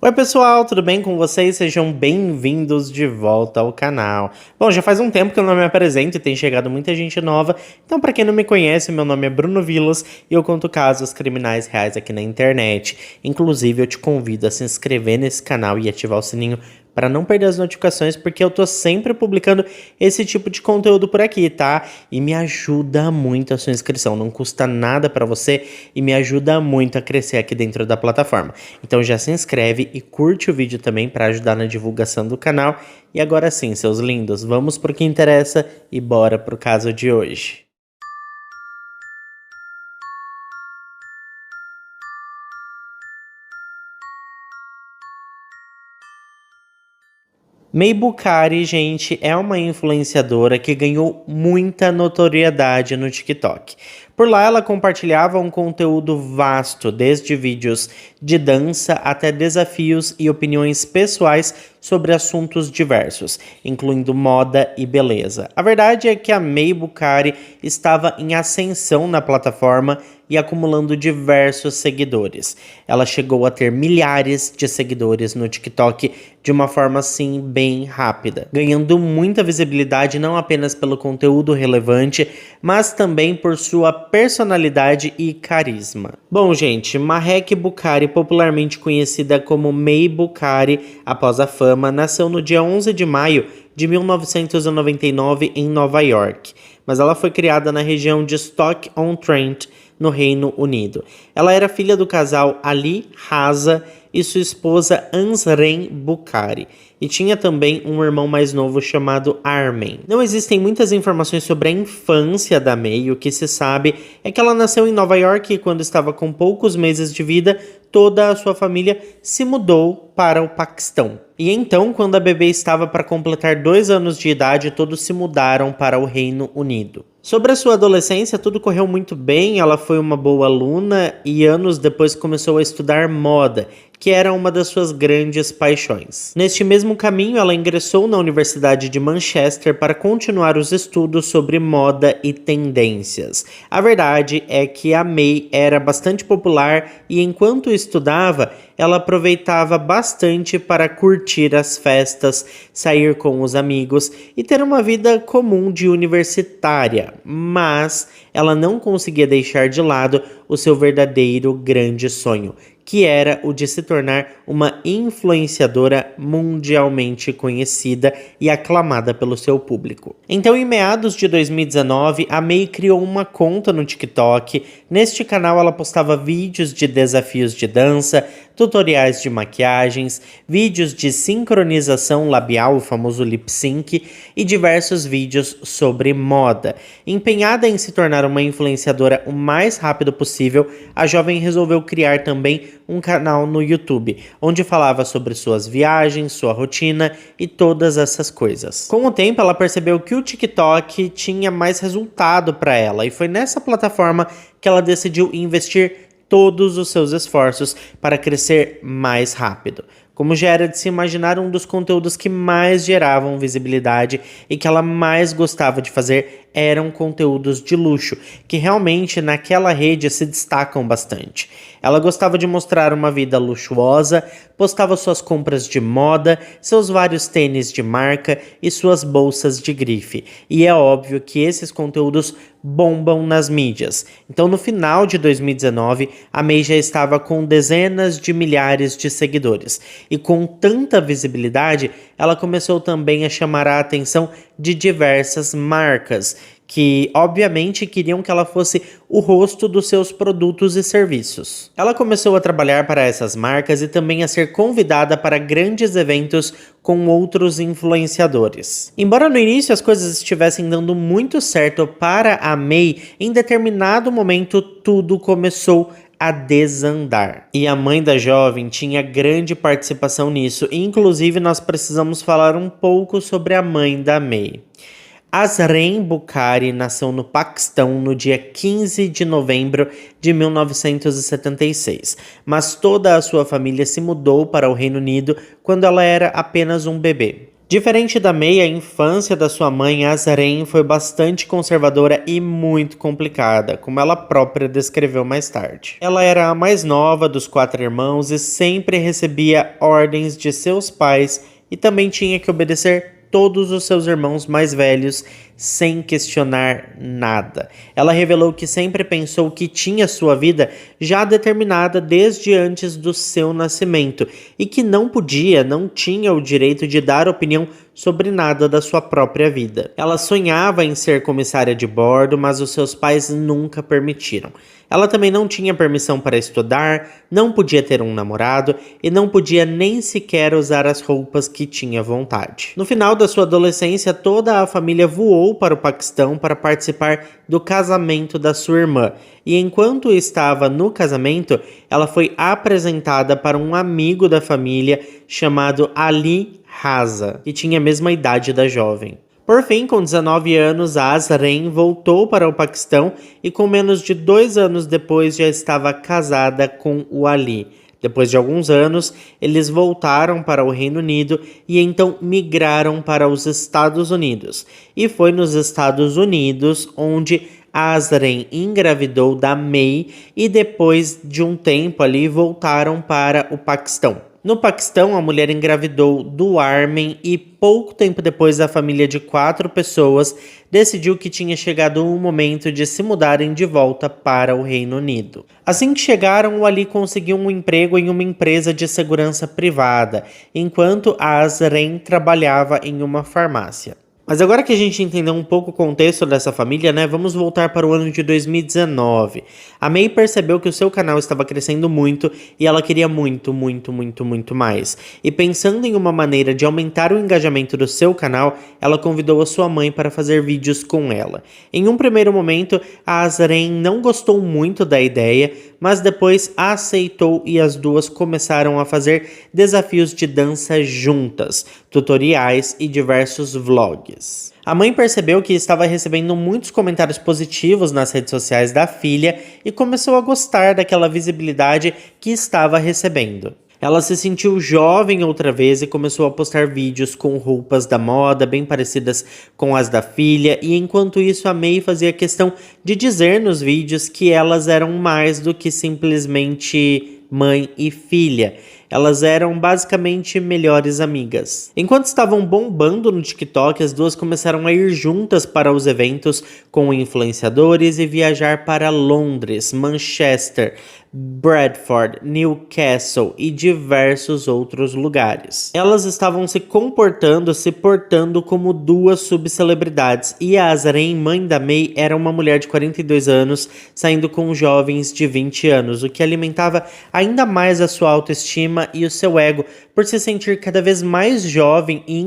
Oi pessoal, tudo bem com vocês? Sejam bem-vindos de volta ao canal. Bom, já faz um tempo que eu não me apresento e tem chegado muita gente nova, então para quem não me conhece, meu nome é Bruno Vilas e eu conto casos criminais reais aqui na internet. Inclusive, eu te convido a se inscrever nesse canal e ativar o sininho para não perder as notificações, porque eu tô sempre publicando esse tipo de conteúdo por aqui, tá? E me ajuda muito a sua inscrição, não custa nada para você e me ajuda muito a crescer aqui dentro da plataforma. Então já se inscreve e curte o vídeo também para ajudar na divulgação do canal. E agora sim, seus lindos, vamos pro que interessa e bora pro caso de hoje. May Bucari, gente, é uma influenciadora que ganhou muita notoriedade no TikTok. Por lá, ela compartilhava um conteúdo vasto, desde vídeos de dança até desafios e opiniões pessoais sobre assuntos diversos, incluindo moda e beleza. A verdade é que a May Bucari estava em ascensão na plataforma e acumulando diversos seguidores. Ela chegou a ter milhares de seguidores no TikTok de uma forma assim bem rápida, ganhando muita visibilidade não apenas pelo conteúdo relevante, mas também por sua personalidade e carisma. Bom, gente, Mahek Bucari, popularmente conhecida como May Bucari, após a fama, nasceu no dia 11 de maio de 1999 em Nova York, mas ela foi criada na região de Stoke-on-Trent, no Reino Unido. Ela era filha do casal Ali Raza e sua esposa Ansren Bucari, e tinha também um irmão mais novo chamado Armen. Não existem muitas informações sobre a infância da May. O que se sabe é que ela nasceu em Nova York e quando estava com poucos meses de vida, toda a sua família se mudou para o Paquistão. E então, quando a bebê estava para completar 2 anos de idade, todos se mudaram para o Reino Unido. Sobre a sua adolescência, tudo correu muito bem, ela foi uma boa aluna e anos depois começou a estudar moda, que era uma das suas grandes paixões. Neste mesmo caminho, ela ingressou na Universidade de Manchester para continuar os estudos sobre moda e tendências. A verdade é que a May era bastante popular e enquanto estudava, ela aproveitava bastante para curtir as festas, sair com os amigos e ter uma vida comum de universitária, mas ela não conseguia deixar de lado o seu verdadeiro grande sonho, que era o de se tornar uma influenciadora mundialmente conhecida e aclamada pelo seu público. Então, em meados de 2019, a May criou uma conta no TikTok. Neste canal, ela postava vídeos de desafios de dança, tutoriais de maquiagens, vídeos de sincronização labial, o famoso lip sync, e diversos vídeos sobre moda. Empenhada em se tornar uma influenciadora o mais rápido possível, a jovem resolveu criar também um canal no YouTube, onde falava sobre suas viagens, sua rotina e todas essas coisas. Com o tempo, ela percebeu que o TikTok tinha mais resultado para ela e foi nessa plataforma que ela decidiu investir todos os seus esforços para crescer mais rápido. Como já era de se imaginar, um dos conteúdos que mais geravam visibilidade e que ela mais gostava de fazer eram conteúdos de luxo, que realmente naquela rede se destacam bastante. Ela gostava de mostrar uma vida luxuosa, postava suas compras de moda, seus vários tênis de marca e suas bolsas de grife. E é óbvio que esses conteúdos bombam nas mídias. Então, no final de 2019, a May já estava com dezenas de milhares de seguidores. E com tanta visibilidade, ela começou também a chamar a atenção de diversas marcas, que obviamente queriam que ela fosse o rosto dos seus produtos e serviços. Ela começou a trabalhar para essas marcas e também a ser convidada para grandes eventos com outros influenciadores. Embora no início as coisas estivessem dando muito certo para a May, em determinado momento tudo começou a desandar. E a mãe da jovem tinha grande participação nisso, e inclusive nós precisamos falar um pouco sobre a mãe da May. Ansren Bucari nasceu no Paquistão no dia 15 de novembro de 1976, mas toda a sua família se mudou para o Reino Unido quando ela era apenas um bebê. Diferente da May, a infância da sua mãe, Azren, foi bastante conservadora e muito complicada, como ela própria descreveu mais tarde. Ela era a mais nova dos 4 irmãos e sempre recebia ordens de seus pais e também tinha que obedecer todos os seus irmãos mais velhos sem questionar nada. Ela revelou que sempre pensou que tinha sua vida já determinada desde antes do seu nascimento e que não tinha o direito de dar opinião sobre nada da sua própria vida. Ela sonhava em ser comissária de bordo, mas os seus pais nunca permitiram. Ela também não tinha permissão para estudar, não podia ter um namorado e não podia nem sequer usar as roupas que tinha vontade. No final da sua adolescência, toda a família voou para o Paquistão para participar do casamento da sua irmã. E enquanto estava no casamento, ela foi apresentada para um amigo da família chamado Ali Raza, que tinha a mesma idade da jovem. Por fim, com 19 anos, Azren voltou para o Paquistão e com menos de 2 anos depois já estava casada com o Ali. Depois de alguns anos, eles voltaram para o Reino Unido e então migraram para os Estados Unidos. E foi nos Estados Unidos onde Azren engravidou da May e depois de um tempo ali voltaram para o Paquistão. No Paquistão, a mulher engravidou do Armin e pouco tempo depois a família de 4 pessoas decidiu que tinha chegado o momento de se mudarem de volta para o Reino Unido. Assim que chegaram, o Ali conseguiu um emprego em uma empresa de segurança privada, enquanto Azren trabalhava em uma farmácia. Mas agora que a gente entendeu um pouco o contexto dessa família, vamos voltar para o ano de 2019. A May percebeu que o seu canal estava crescendo muito e ela queria muito mais. E pensando em uma maneira de aumentar o engajamento do seu canal, ela convidou a sua mãe para fazer vídeos com ela. Em um primeiro momento, a Azren não gostou muito da ideia, mas depois aceitou e as duas começaram a fazer desafios de dança juntas, tutoriais e diversos vlogs. A mãe percebeu que estava recebendo muitos comentários positivos nas redes sociais da filha e começou a gostar daquela visibilidade que estava recebendo. Ela se sentiu jovem outra vez e começou a postar vídeos com roupas da moda bem parecidas com as da filha, e enquanto isso a May fazia questão de dizer nos vídeos que elas eram mais do que simplesmente mãe e filha. Elas eram basicamente melhores amigas. Enquanto estavam bombando no TikTok, as duas começaram a ir juntas para os eventos com influenciadores e viajar para Londres, Manchester, Bradford, Newcastle e diversos outros lugares. Elas estavam se portando como 2 subcelebridades, e a Azren, mãe da May, era uma mulher de 42 anos, saindo com jovens de 20 anos, o que alimentava ainda mais a sua autoestima e o seu ego por se sentir cada vez mais jovem e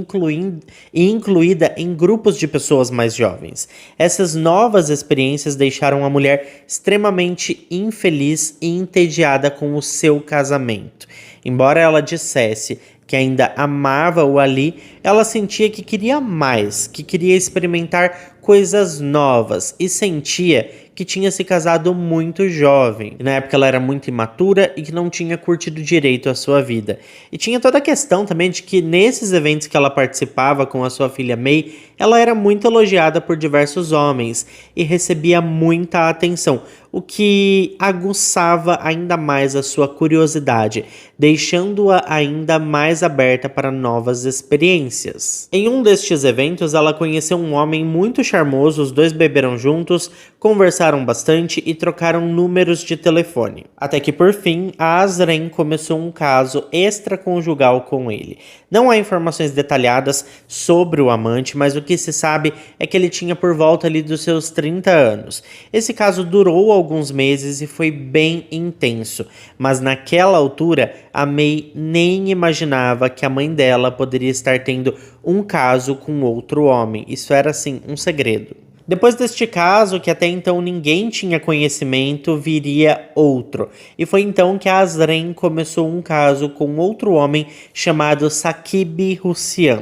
incluída em grupos de pessoas mais jovens. Essas novas experiências deixaram a mulher extremamente infeliz e entediada com o seu casamento. Embora ela dissesse que ainda amava o Ali, ela sentia que queria mais, que queria experimentar coisas novas e sentia que tinha se casado muito jovem. Na época ela era muito imatura e que não tinha curtido direito a sua vida. E tinha toda a questão também de que nesses eventos que ela participava com a sua filha May, ela era muito elogiada por diversos homens e recebia muita atenção, o que aguçava ainda mais a sua curiosidade, deixando-a ainda mais aberta para novas experiências. Em um destes eventos, ela conheceu um homem muito charmoso, os dois beberam juntos, conversaram bastante e trocaram números de telefone. Até que, por fim, a Azren começou um caso extraconjugal com ele. Não há informações detalhadas sobre o amante, mas o que se sabe é que ele tinha por volta ali dos seus 30 anos. Esse caso durou alguns meses e foi bem intenso, mas naquela altura a May nem imaginava que a mãe dela poderia estar tendo um caso com outro homem. Isso era assim um segredo. Depois deste caso, que até então ninguém tinha conhecimento, viria outro. E foi então que a Azren começou um caso com outro homem chamado Saqib Hussain.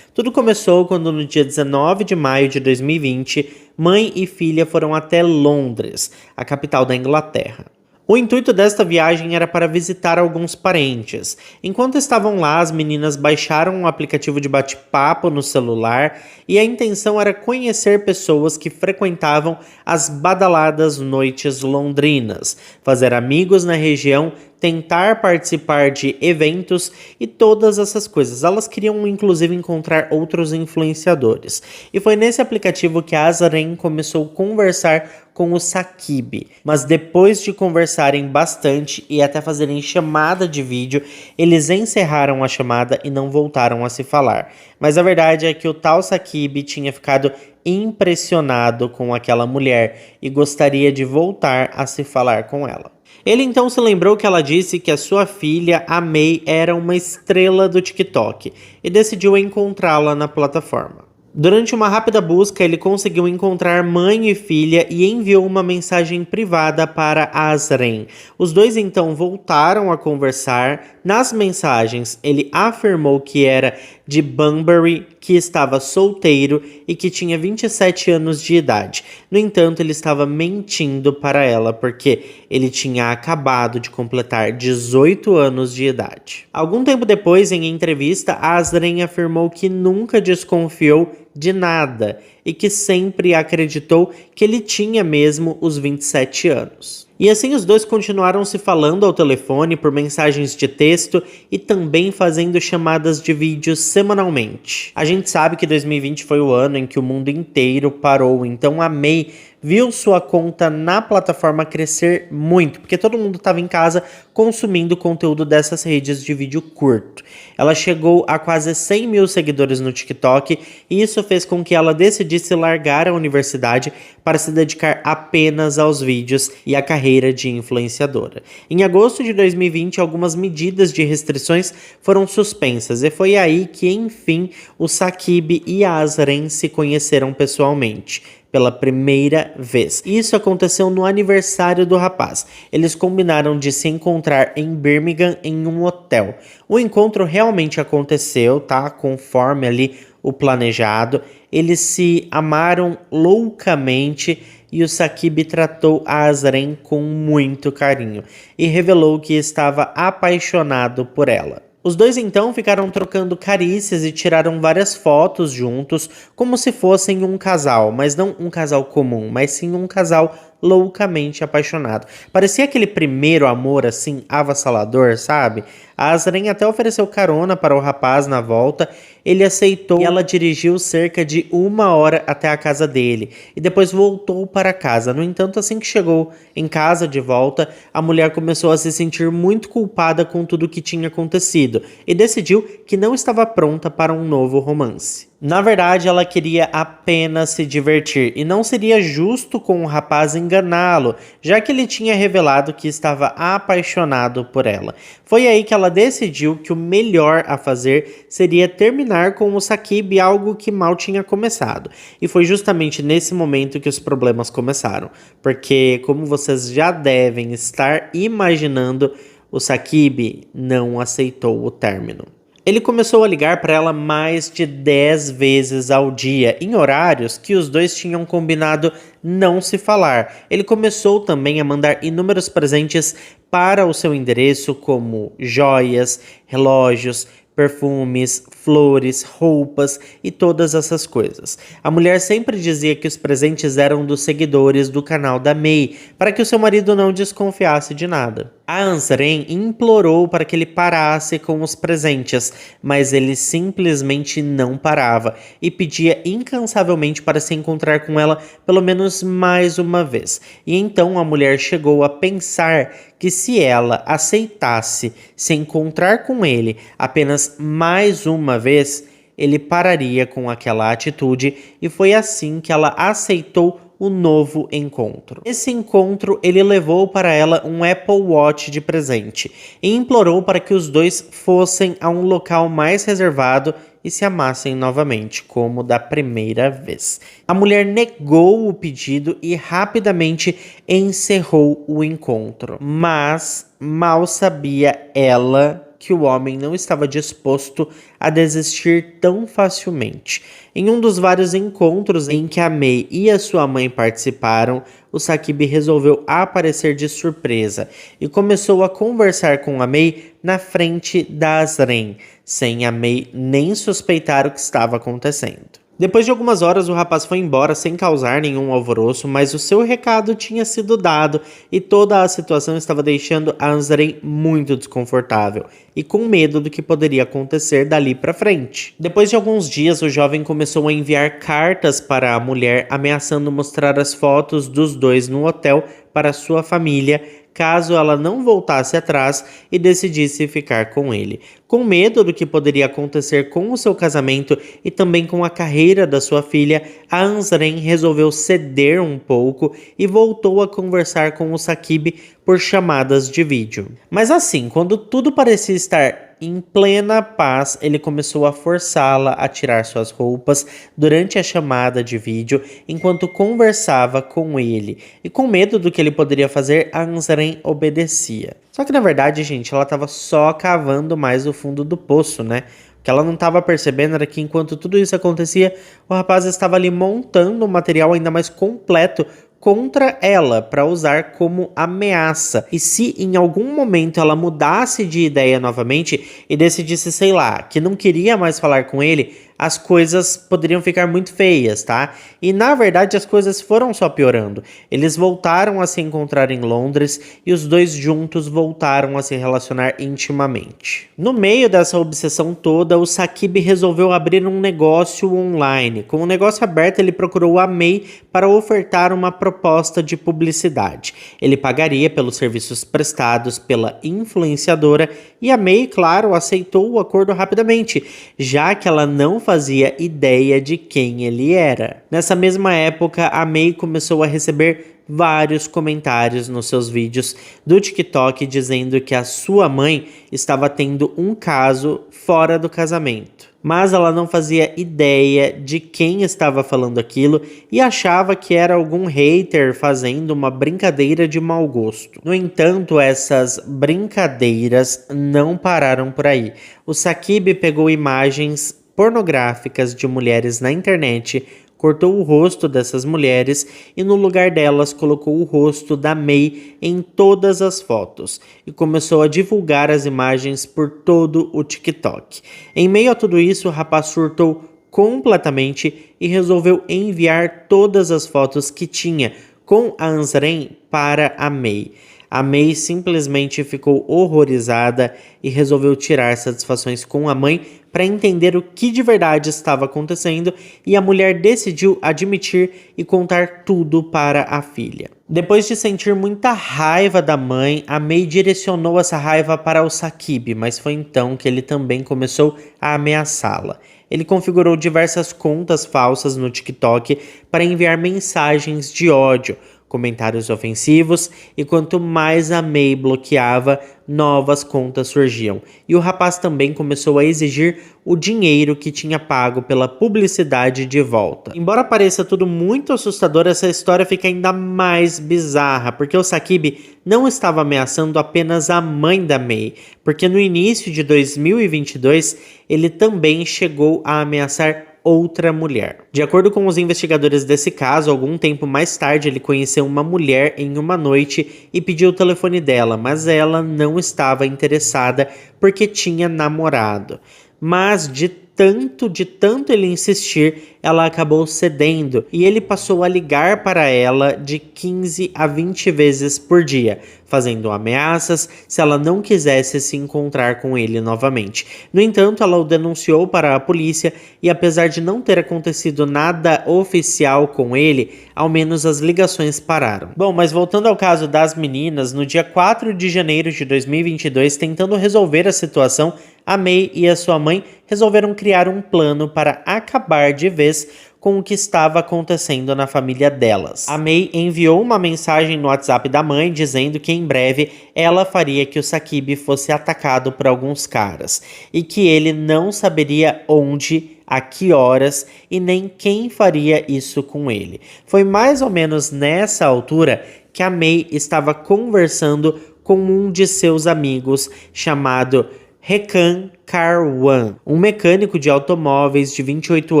Tudo começou quando no dia 19 de maio de 2020, mãe e filha foram até Londres, a capital da Inglaterra. O intuito desta viagem era para visitar alguns parentes. Enquanto estavam lá, as meninas baixaram um aplicativo de bate-papo no celular e a intenção era conhecer pessoas que frequentavam as badaladas noites londrinas, fazer amigos na região, tentar participar de eventos e todas essas coisas. Elas queriam inclusive encontrar outros influenciadores. E foi nesse aplicativo que a Azarine começou a conversar com o Saqib. Mas depois de conversarem bastante e até fazerem chamada de vídeo, eles encerraram a chamada e não voltaram a se falar. Mas a verdade é que o tal Saqib tinha ficado impressionado com aquela mulher e gostaria de voltar a se falar com ela. Ele então se lembrou que ela disse que a sua filha, a May, era uma estrela do TikTok e decidiu encontrá-la na plataforma. Durante uma rápida busca, ele conseguiu encontrar mãe e filha e enviou uma mensagem privada para Azren. Os dois então voltaram a conversar. Nas mensagens, ele afirmou que era de Bunbury, que estava solteiro e que tinha 27 anos de idade. No entanto, ele estava mentindo para ela porque ele tinha acabado de completar 18 anos de idade. Algum tempo depois, em entrevista, Azren afirmou que nunca desconfiou de nada e que sempre acreditou que ele tinha mesmo os 27 anos. E assim os dois continuaram se falando ao telefone por mensagens de texto e também fazendo chamadas de vídeo semanalmente. A gente sabe que 2020 foi o ano em que o mundo inteiro parou, então a May viu sua conta na plataforma crescer muito, porque todo mundo estava em casa consumindo conteúdo dessas redes de vídeo curto. Ela chegou a quase 100 mil seguidores no TikTok e isso fez com que ela decidisse largar a universidade para se dedicar apenas aos vídeos e à carreira de influenciadora. Em agosto de 2020, algumas medidas de restrições foram suspensas e foi aí que, enfim, o Saqib e a Azren se conheceram pessoalmente pela primeira vez. Isso aconteceu no aniversário do rapaz. Eles combinaram de se encontrar em Birmingham em um hotel. O encontro realmente aconteceu, tá? Conforme ali o planejado. Eles se amaram loucamente e o Saqib tratou a Azren com muito carinho e revelou que estava apaixonado por ela. Os dois então ficaram trocando carícias e tiraram várias fotos juntos, como se fossem um casal, mas não um casal comum, mas sim um casal loucamente apaixonado. Parecia aquele primeiro amor assim, avassalador, sabe? A Azren até ofereceu carona para o rapaz na volta, ele aceitou e ela dirigiu cerca de 1 hora até a casa dele e depois voltou para casa. No entanto, assim que chegou em casa de volta, a mulher começou a se sentir muito culpada com tudo o que tinha acontecido e decidiu que não estava pronta para um novo romance. Na verdade, ela queria apenas se divertir e não seria justo com o rapaz enganá-lo, já que ele tinha revelado que estava apaixonado por ela. Foi aí que ela decidiu que o melhor a fazer seria terminar com o Saqib, algo que mal tinha começado. E foi justamente nesse momento que os problemas começaram, porque, como vocês já devem estar imaginando, o Saqib não aceitou o término. Ele começou a ligar para ela mais de 10 vezes ao dia, em horários que os dois tinham combinado não se falar. Ele começou também a mandar inúmeros presentes para o seu endereço, como joias, relógios, perfumes, flores, roupas e todas essas coisas. A mulher sempre dizia que os presentes eram dos seguidores do canal da May, para que o seu marido não desconfiasse de nada. A Azren implorou para que ele parasse com os presentes, mas ele simplesmente não parava e pedia incansavelmente para se encontrar com ela pelo menos mais uma vez. E então a mulher chegou a pensar que se ela aceitasse se encontrar com ele apenas mais uma vez, ele pararia com aquela atitude e foi assim que ela aceitou o novo encontro. Nesse encontro, ele levou para ela um Apple Watch de presente e implorou para que os dois fossem a um local mais reservado e se amassem novamente, como da primeira vez. A mulher negou o pedido e rapidamente encerrou o encontro, mas mal sabia ela que o homem não estava disposto a desistir tão facilmente. Em um dos vários encontros em que a May e a sua mãe participaram, o Saqib resolveu aparecer de surpresa e começou a conversar com a May na frente da Azren, sem a May nem suspeitar o que estava acontecendo. Depois de algumas horas, o rapaz foi embora sem causar nenhum alvoroço, mas o seu recado tinha sido dado e toda a situação estava deixando a Azren muito desconfortável e com medo do que poderia acontecer dali para frente. Depois de alguns dias, o jovem começou a enviar cartas para a mulher, ameaçando mostrar as fotos dos dois no hotel para sua família, caso ela não voltasse atrás e decidisse ficar com ele. Com medo do que poderia acontecer com o seu casamento e também com a carreira da sua filha, a Azren resolveu ceder um pouco e voltou a conversar com o Saqib por chamadas de vídeo. Mas assim, quando tudo parecia estar em plena paz, ele começou a forçá-la a tirar suas roupas durante a chamada de vídeo enquanto conversava com ele. E com medo do que ele poderia fazer, a Azren obedecia. Só que na verdade, gente, ela estava só cavando mais o fundo do poço, né? O que ela não estava percebendo era que enquanto tudo isso acontecia, o rapaz estava ali montando um material ainda mais completo contra ela para usar como ameaça. E se em algum momento ela mudasse de ideia novamente e decidisse, sei lá, que não queria mais falar com ele, as coisas poderiam ficar muito feias, tá? E na verdade as coisas foram só piorando. Eles voltaram a se encontrar em Londres e os dois juntos voltaram a se relacionar intimamente. No meio dessa obsessão toda, o Saqib resolveu abrir um negócio online. Com o negócio aberto, ele procurou a May para ofertar uma proposta de publicidade. Ele pagaria pelos serviços prestados pela influenciadora e a May, claro, aceitou o acordo rapidamente, já que ela não fazia ideia de quem ele era. Nessa mesma época, a May começou a receber vários comentários nos seus vídeos do TikTok dizendo que a sua mãe estava tendo um caso fora do casamento. Mas ela não fazia ideia de quem estava falando aquilo e achava que era algum hater fazendo uma brincadeira de mau gosto. No entanto, essas brincadeiras não pararam por aí. O Saqib pegou imagens pornográficas de mulheres na internet, cortou o rosto dessas mulheres e no lugar delas colocou o rosto da May em todas as fotos e começou a divulgar as imagens por todo o TikTok. Em meio a tudo isso, o rapaz surtou completamente e resolveu enviar todas as fotos que tinha com a Azren para a May. A May simplesmente ficou horrorizada e resolveu tirar satisfações com a mãe para entender o que de verdade estava acontecendo, e a mulher decidiu admitir e contar tudo para a filha. Depois de sentir muita raiva da mãe, a May direcionou essa raiva para o Saqib, mas foi então que ele também começou a ameaçá-la. Ele configurou diversas contas falsas no TikTok para enviar mensagens de ódio, comentários ofensivos, e quanto mais a May bloqueava, novas contas surgiam. E o rapaz também começou a exigir o dinheiro que tinha pago pela publicidade de volta. Embora pareça tudo muito assustador, essa história fica ainda mais bizarra, porque o Saqib não estava ameaçando apenas a mãe da May, porque no início de 2022 ele também chegou a ameaçar outra mulher. De acordo com os investigadores desse caso, algum tempo mais tarde ele conheceu uma mulher em uma noite e pediu o telefone dela, mas ela não estava interessada porque tinha namorado. Mas de tanto ele insistir, ela acabou cedendo e ele passou a ligar para ela de 15 a 20 vezes por dia, fazendo ameaças se ela não quisesse se encontrar com ele novamente. No entanto, ela o denunciou para a polícia e, apesar de não ter acontecido nada oficial com ele, ao menos as ligações pararam. Bom, mas voltando ao caso das meninas, no dia 4 de janeiro de 2022, tentando resolver a situação, a May e a sua mãe resolveram criar um plano para acabar de vez com o que estava acontecendo na família delas. A May enviou uma mensagem no WhatsApp da mãe dizendo que em breve ela faria que o Saqib fosse atacado por alguns caras e que ele não saberia onde, a que horas e nem quem faria isso com ele. Foi mais ou menos nessa altura que a May estava conversando com um de seus amigos chamado Rekan Karwan, um mecânico de automóveis de 28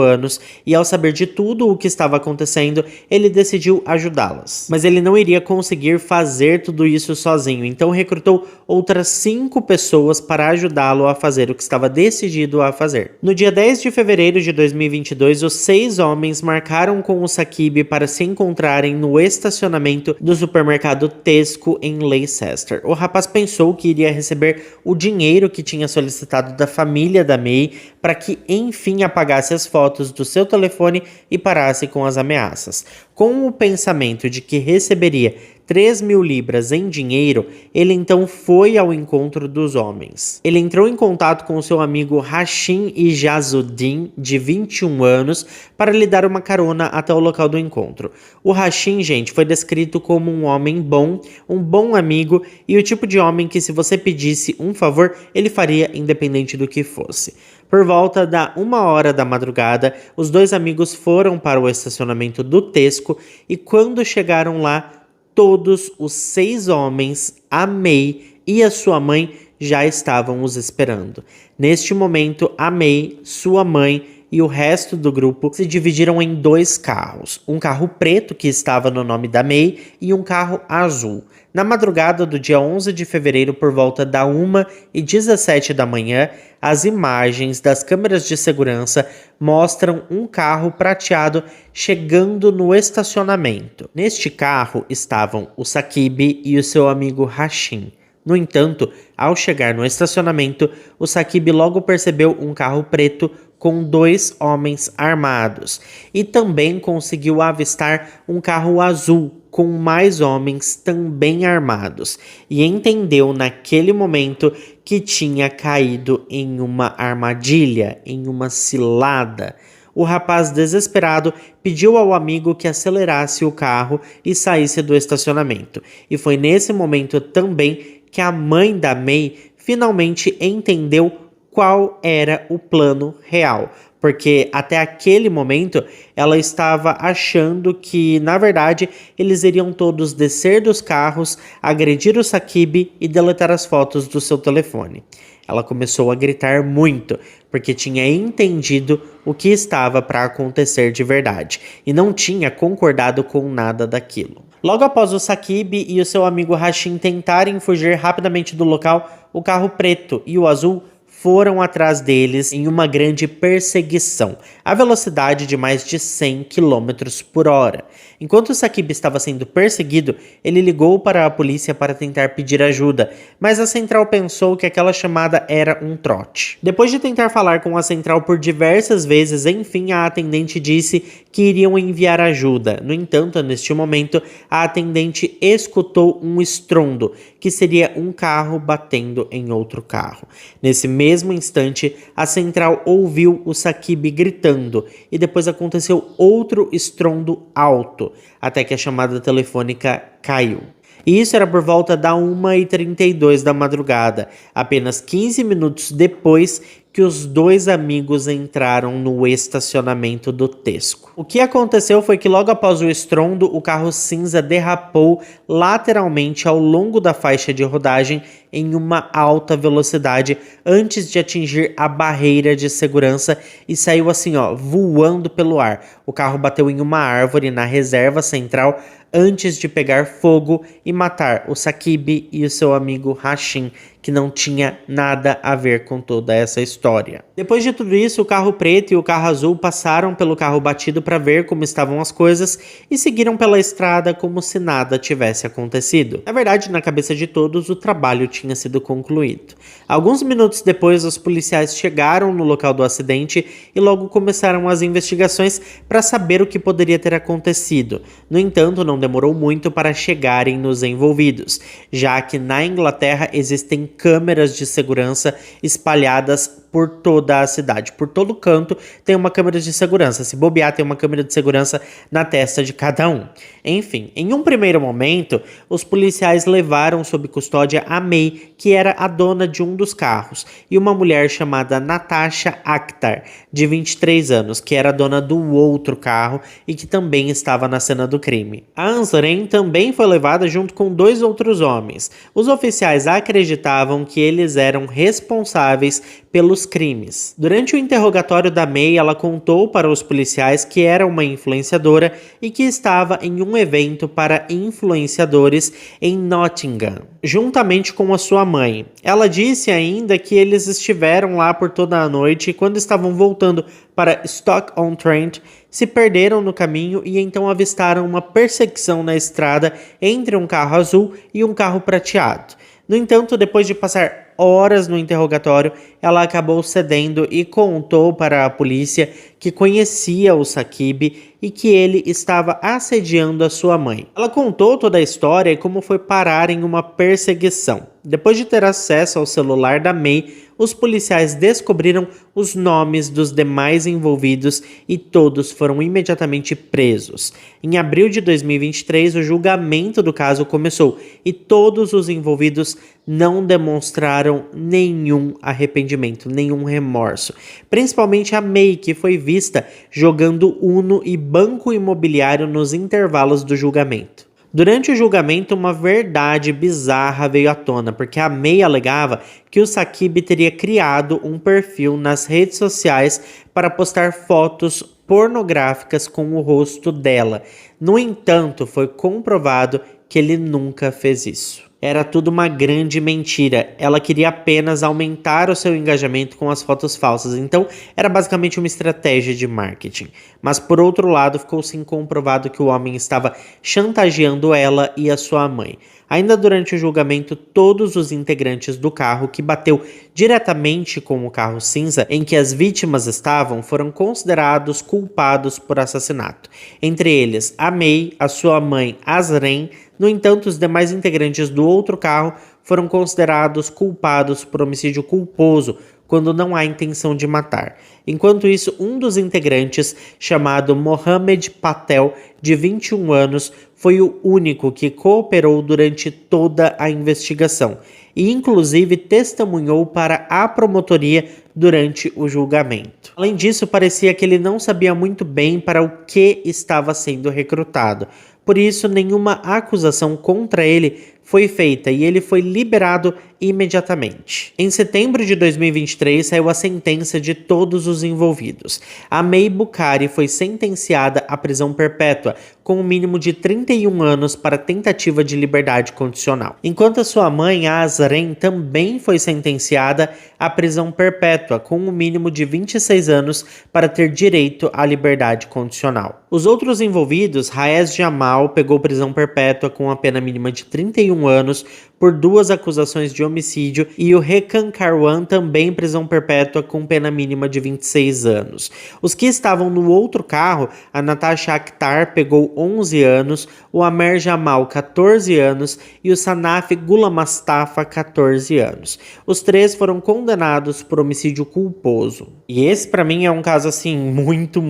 anos, e ao saber de tudo o que estava acontecendo, ele decidiu ajudá-las. Mas ele não iria conseguir fazer tudo isso sozinho, então recrutou outras 5 pessoas para ajudá-lo a fazer o que estava decidido a fazer. No dia 10 de fevereiro de 2022, os 6 homens marcaram com o Saqib para se encontrarem no estacionamento do supermercado Tesco em Leicester. O rapaz pensou que iria receber o dinheiro que tinha solicitado da família da May para que enfim apagasse as fotos do seu telefone e parasse com as ameaças. Com o pensamento de que receberia 3.000 libras em dinheiro, ele então foi ao encontro dos homens. Ele entrou em contato com seu amigo Hashim Ijazuddin, de 21 anos, para lhe dar uma carona até o local do encontro. O Hashim, gente, foi descrito como um homem bom, um bom amigo e o tipo de homem que, se você pedisse um favor, ele faria independente do que fosse. Por volta da 1h da madrugada, os 2 amigos foram para o estacionamento do Tesco e quando chegaram lá, todos os 6 homens, a May e a sua mãe já estavam os esperando. Neste momento, a May, sua mãe e o resto do grupo se dividiram em 2 carros. Um carro preto que estava no nome da May e um carro azul. Na madrugada do dia 11 de fevereiro, por volta da 1h17 da manhã, as imagens das câmeras de segurança mostram um carro prateado chegando no estacionamento. Neste carro estavam o Saqib e o seu amigo Hashim. No entanto, ao chegar no estacionamento, o Saqib logo percebeu um carro preto com 2 homens armados e também conseguiu avistar um carro azul com mais homens também armados e entendeu naquele momento que tinha caído em uma armadilha, em uma cilada. O rapaz, desesperado, pediu ao amigo que acelerasse o carro e saísse do estacionamento. E foi nesse momento também que a mãe da May finalmente entendeu qual era o plano real. Porque até aquele momento ela estava achando que, na verdade, eles iriam todos descer dos carros, agredir o Saqib e deletar as fotos do seu telefone. Ela começou a gritar muito, porque tinha entendido o que estava para acontecer de verdade e não tinha concordado com nada daquilo. Logo após o Saqib e o seu amigo Hashim tentarem fugir rapidamente do local, o carro preto e o azul foram atrás deles em uma grande perseguição, à velocidade de mais de 100 km por hora. Enquanto o Saqib estava sendo perseguido, ele ligou para a polícia para tentar pedir ajuda, mas a central pensou que aquela chamada era um trote. Depois de tentar falar com a central por diversas vezes, enfim a atendente disse que iriam enviar ajuda. No entanto, neste momento, a atendente escutou um estrondo, que seria um carro batendo em outro carro. Nesse mesmo instante, a central ouviu o Saqib gritando e depois aconteceu outro estrondo alto, até que a chamada telefônica caiu. E isso era por volta da 1h32 da madrugada, apenas 15 minutos depois que os 2 amigos entraram no estacionamento do Tesco. O que aconteceu foi que logo após o estrondo, o carro cinza derrapou lateralmente ao longo da faixa de rodagem em uma alta velocidade antes de atingir a barreira de segurança e saiu assim, voando pelo ar. O carro bateu em uma árvore na reserva central antes de pegar fogo e matar o Saqib e o seu amigo Hashim, que não tinha nada a ver com toda essa história. Depois de tudo isso, o carro preto e o carro azul passaram pelo carro batido para ver como estavam as coisas e seguiram pela estrada como se nada tivesse acontecido. Na verdade, na cabeça de todos, o trabalho tinha sido concluído. Alguns minutos depois, os policiais chegaram no local do acidente e logo começaram as investigações para saber o que poderia ter acontecido. No entanto, não demorou muito para chegarem nos envolvidos, já que na Inglaterra existem câmeras de segurança espalhadas por toda a cidade, por todo canto tem uma câmera de segurança. Se bobear, tem uma câmera de segurança na testa de cada um. Enfim, em um primeiro momento, os policiais levaram sob custódia a May, que era a dona de um dos carros, e uma mulher chamada Natasha Akhtar, de 23 anos, que era dona do outro carro e que também estava na cena do crime. A Ansren também foi levada junto com 2 outros homens. Os oficiais acreditavam que eles eram responsáveis pelos crimes. Durante o interrogatório da May, ela contou para os policiais que era uma influenciadora e que estava em um evento para influenciadores em Nottingham, juntamente com a sua mãe. Ela disse ainda que eles estiveram lá por toda a noite e quando estavam voltando para Stoke-on-Trent, se perderam no caminho e então avistaram uma perseguição na estrada entre um carro azul e um carro prateado. No entanto, depois de passar horas no interrogatório, ela acabou cedendo e contou para a polícia que conhecia o Saqib e que ele estava assediando a sua mãe. Ela contou toda a história e como foi parar em uma perseguição. Depois de ter acesso ao celular da May, os policiais descobriram os nomes dos demais envolvidos e todos foram imediatamente presos. Em abril de 2023, o julgamento do caso começou e todos os envolvidos não demonstraram nenhum arrependimento, nenhum remorso. Principalmente a May, que foi vista jogando Uno e banco imobiliário nos intervalos do julgamento. Durante o julgamento, uma verdade bizarra veio à tona, porque a May alegava que o Saqib teria criado um perfil nas redes sociais para postar fotos pornográficas com o rosto dela. No entanto, foi comprovado que ele nunca fez isso. Era tudo uma grande mentira. Ela queria apenas aumentar o seu engajamento com as fotos falsas. Então, era basicamente uma estratégia de marketing. Mas, por outro lado, ficou sim comprovado que o homem estava chantageando ela e a sua mãe. Ainda durante o julgamento, todos os integrantes do carro que bateu diretamente com o carro cinza em que as vítimas estavam foram considerados culpados por assassinato. Entre eles, a May, a sua mãe, Ansren. No entanto, os demais integrantes do outro carro foram considerados culpados por homicídio culposo, quando não há intenção de matar. Enquanto isso, um dos integrantes, chamado Mohamed Patel, de 21 anos, foi o único que cooperou durante toda a investigação e inclusive testemunhou para a promotoria durante o julgamento. Além disso, parecia que ele não sabia muito bem para o que estava sendo recrutado. Por isso, nenhuma acusação contra ele foi feita e ele foi liberado imediatamente. Em setembro de 2023, saiu a sentença de todos os envolvidos. A May Bukhari foi sentenciada à prisão perpétua, com um mínimo de 31 anos para tentativa de liberdade condicional. Enquanto a sua mãe, a Ansren, também foi sentenciada à prisão perpétua, com um mínimo de 26 anos para ter direito à liberdade condicional. Os outros envolvidos, Raez Jamal, pegou prisão perpétua com a pena mínima de 31 anos por 2 acusações de homicídio e o Rekan Karwan também prisão perpétua com pena mínima de 26 anos. Os que estavam no outro carro, a Natasha Akhtar pegou 11 anos, o Amer Jamal 14 anos e o Sanaf Gulamastafa 14 anos. Os 3 foram condenados por homicídio culposo. E esse pra mim é um caso assim muito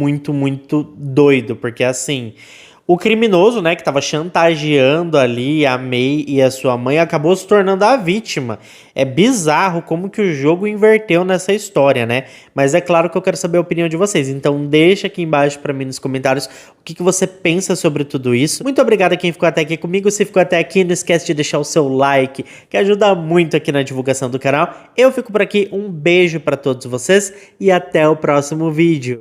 doido, porque assim, o criminoso, né, que estava chantageando ali a May e a sua mãe, acabou se tornando a vítima. É bizarro como que o jogo inverteu nessa história, né? Mas é claro que eu quero saber a opinião de vocês. Então deixa aqui embaixo para mim nos comentários o que você pensa sobre tudo isso. Muito obrigado a quem ficou até aqui comigo. Se ficou até aqui, não esquece de deixar o seu like, que ajuda muito aqui na divulgação do canal. Eu fico por aqui, um beijo para todos vocês e até o próximo vídeo.